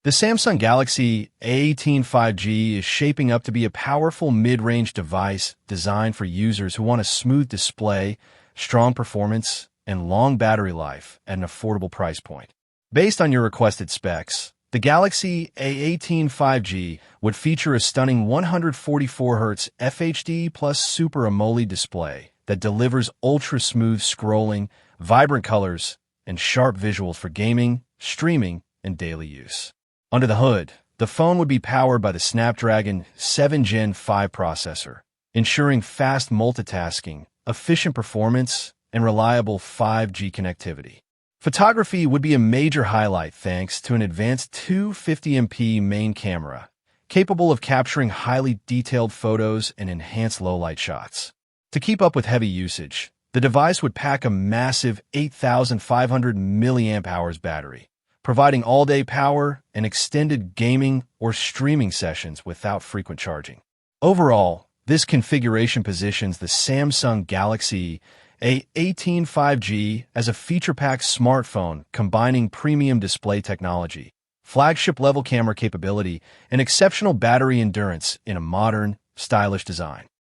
The Samsung Galaxy A18 5G is shaping up to be a powerful mid-range device designed for users who want a smooth display, strong performance, and long battery life at an affordable price point. Based on your requested specs, the Galaxy A18 5G would feature a stunning 144Hz FHD plus Super AMOLED display that delivers ultra-smooth scrolling, vibrant colors, and sharp visuals for gaming, streaming, and daily use. Under the hood, the phone would be powered by the Snapdragon 7 Gen 5 processor, ensuring fast multitasking, efficient performance, and reliable 5G connectivity. Photography would be a major highlight thanks to an advanced 250MP main camera, capable of capturing highly detailed photos and enhanced low-light shots. To keep up with heavy usage, the device would pack a massive 8,500 mAh battery, providing all-day power and extended gaming or streaming sessions without frequent charging. Overall, this configuration positions the Samsung Galaxy A18 5G as a feature-packed smartphone combining premium display technology, flagship-level camera capability, and exceptional battery endurance in a modern, stylish design.